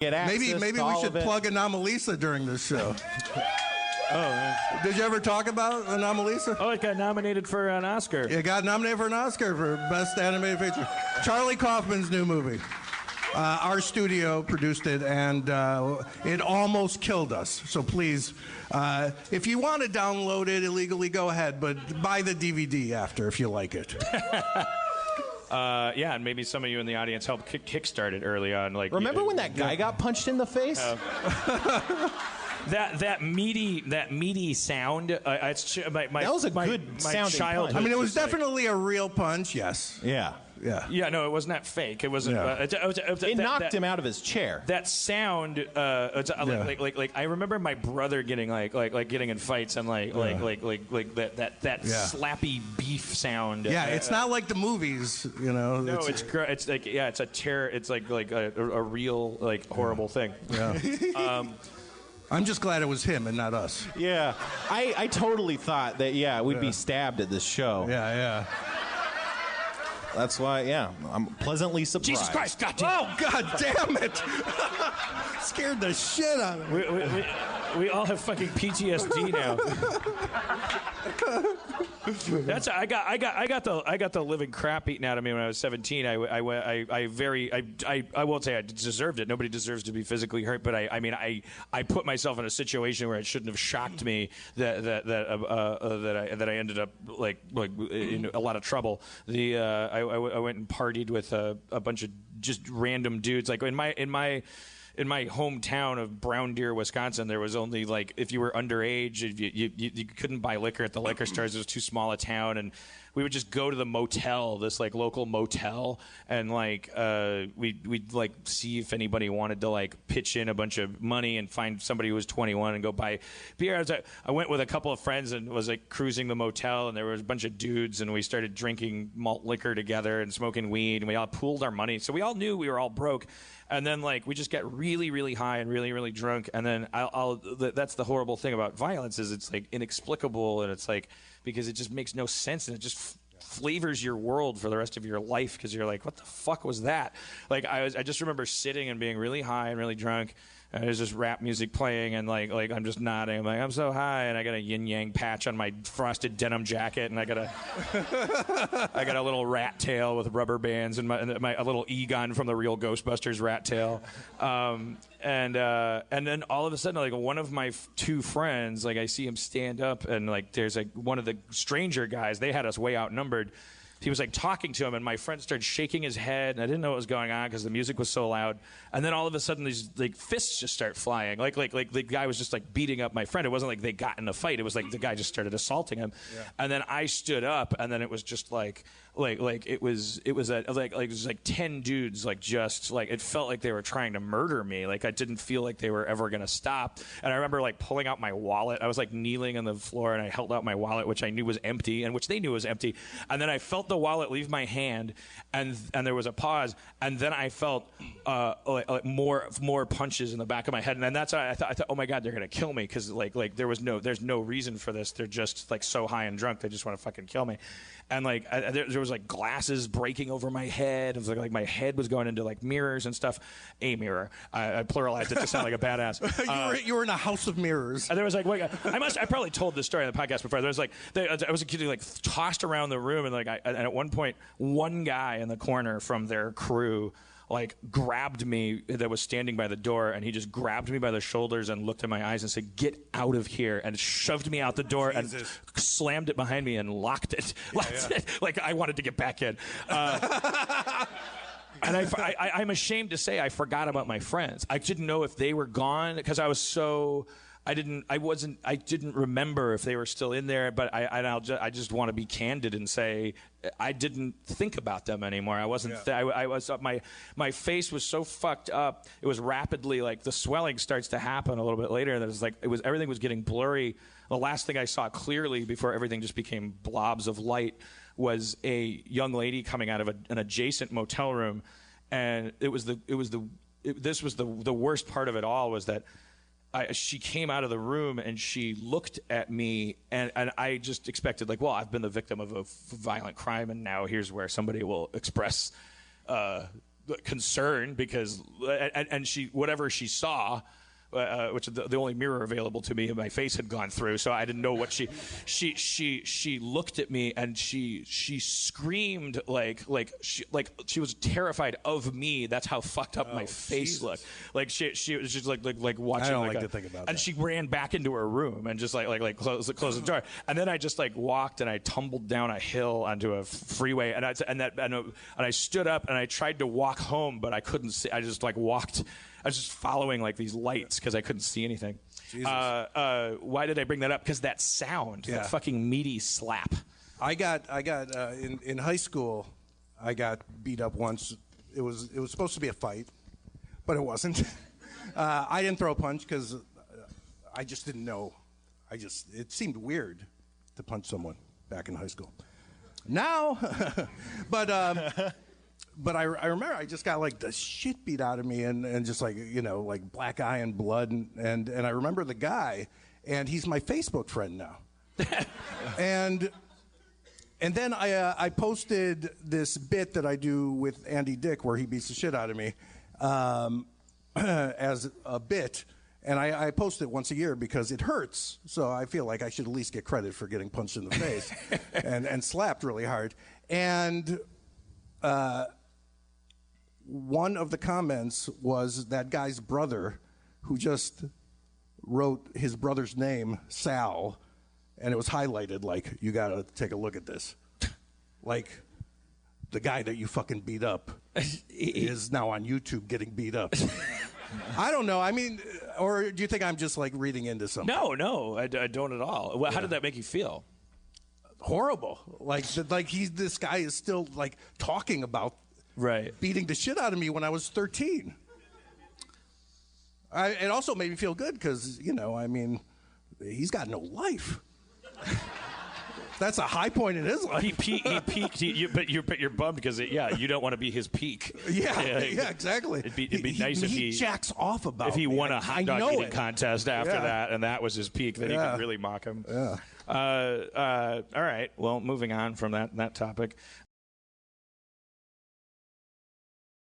get access Maybe to we all should of it. plug Anomalisa during this show. Oh, man. Did you ever talk about Anomalisa? Oh, it got nominated for an Oscar. It got nominated for an Oscar for Best Animated Feature. Charlie Kaufman's new movie. Our studio produced it, and it almost killed us. So please, if you want to download it illegally, go ahead, but buy the DVD after if you like it. Yeah, and maybe some of you in the audience helped kickstart it early on. Like, Remember when that guy got punched in the face? That meaty sound. It's that was a good sounding childhood. punch. I mean, it was definitely a real punch, yes. Yeah. Yeah. No, it wasn't that fake. It wasn't. Yeah. It knocked him out of his chair. That sound, like I remember my brother getting like getting in fights and like that slappy beef sound. Yeah, it's not like the movies, you know. No, it's like it's a terror. It's like a real like horrible thing. Yeah. I'm just glad it was him and not us. Yeah. I totally thought that, we'd be stabbed at this show. Yeah. That's why, I'm pleasantly surprised. Jesus Christ, goddamn. Oh, God damn it. Scared the shit out of me. We all have fucking PTSD now. That's I got the living crap eaten out of me when I was 17. I won't say I deserved it. Nobody deserves to be physically hurt, but I put myself in a situation where it shouldn't have shocked me that I ended up like in a lot of trouble. I went and partied with a bunch of just random dudes. Like in my hometown of Brown Deer, Wisconsin, there was only like if you were underage, you couldn't buy liquor at the liquor stores. It was too small a town, and we would just go to the motel, this like local motel, and like we'd like see if anybody wanted to like pitch in a bunch of money and find somebody who was 21 and go buy beer. I went with a couple of friends and was like cruising the motel, and there was a bunch of dudes, and we started drinking malt liquor together and smoking weed, and we all pooled our money, so we all knew we were all broke. And then, like, we just get really, really high and really, really drunk. And then that's the horrible thing about violence is it's, like, inexplicable. And it's, like, because it just makes no sense. And it just flavors your world for the rest of your life because you're like, what the fuck was that? Like, I just remember sitting and being really high and really drunk. And there's just rap music playing, and like I'm just nodding. I'm like, I'm so high, and I got a yin yang patch on my frosted denim jacket, and I got a little rat tail with rubber bands, and a little Egon from the real Ghostbusters rat tail. And then all of a sudden, like one of my two friends, like I see him stand up, and like there's like one of the stranger guys. They had us way outnumbered. He was like talking to him, and my friend started shaking his head, and I didn't know what was going on because the music was so loud. And then all of a sudden, these like fists just start flying. Like the guy was just like beating up my friend. It wasn't like they got in a fight. It was like the guy just started assaulting him. Yeah. And then I stood up, and then it was just like it was 10 dudes, like just like it felt like they were trying to murder me. Like I didn't feel like they were ever gonna stop. And I remember like pulling out my wallet. I was like kneeling on the floor, and I held out my wallet, which I knew was empty, and which they knew was empty. And then I felt the wallet leave my hand, and there was a pause, and then I felt like more punches in the back of my head, and then that's why I thought, oh my God, they're gonna kill me because like there's no reason for this. They're just like so high and drunk, they just want to fucking kill me. And like there was like glasses breaking over my head. It was like my head was going into like mirrors and stuff. A mirror. I pluralized it to sound like a badass. You were in a house of mirrors. And there was like, wait, I probably told this story on the podcast before. There was like, I was getting like tossed around the room, and like, and at one point, one guy in the corner from their crew like grabbed me that was standing by the door, and he just grabbed me by the shoulders and looked in my eyes and said, "Get out of here," and shoved me out the door and slammed it behind me and locked it. Like I wanted to get back in. And I'm ashamed to say I forgot about my friends. I didn't know if they were gone because I was so. I didn't remember if they were still in there, but I just want to be candid and say I didn't think about them anymore. I wasn't. Yeah. My face was so fucked up. It was rapidly like the swelling starts to happen a little bit later. And it was like everything was getting blurry. The last thing I saw clearly before everything just became blobs of light was a young lady coming out of an adjacent motel room, and this was the worst part of it all was that. She came out of the room and she looked at me, and I just expected, like, well, I've been the victim of a violent crime, and now here's where somebody will express concerned because and she whatever she saw. Which is the only mirror available to me, and my face had gone through, so I didn't know what she looked at me and she screamed like she was terrified of me. That's how fucked up my face looked. Like she was just like watching. I don't like to think about that. And she ran back into her room and just like closed the door. And then I just like walked and I tumbled down a hill onto a freeway and I stood up and I tried to walk home, but I couldn't see. I just like walked. I was just following like these lights because I couldn't see anything. Why did I bring that up? Because that sound, that fucking meaty slap. I got in high school. I got beat up once. It was supposed to be a fight, but it wasn't. I didn't throw a punch because I just didn't know. It seemed weird to punch someone back in high school. Now, But I remember I just got like the shit beat out of me and just like, like black eye and blood. And I remember the guy, and he's my Facebook friend now. and then I posted this bit that I do with Andy Dick where he beats the shit out of me as a bit. And I post it once a year because it hurts. So I feel like I should at least get credit for getting punched in the face and slapped really hard. And one of the comments was that guy's brother who just wrote his brother's name, Sal, and it was highlighted like, you got to take a look at this. Like, the guy that you fucking beat up is now on YouTube getting beat up. I don't know. I mean, or do you think I'm just like reading into something? No, I don't at all. Well, how did that make you feel? Horrible. Like this guy is still like talking about beating the shit out of me when I was 13. It also made me feel good because, I mean, he's got no life. That's a high point in his life. He peaked, but you're bummed because you don't want to be his peak. Yeah, exactly. It'd be nice if he jacks off about if he me. won a hot dog eating contest after that, and that was his peak. Then you could really mock him. Yeah. All right. Well, moving on from that topic.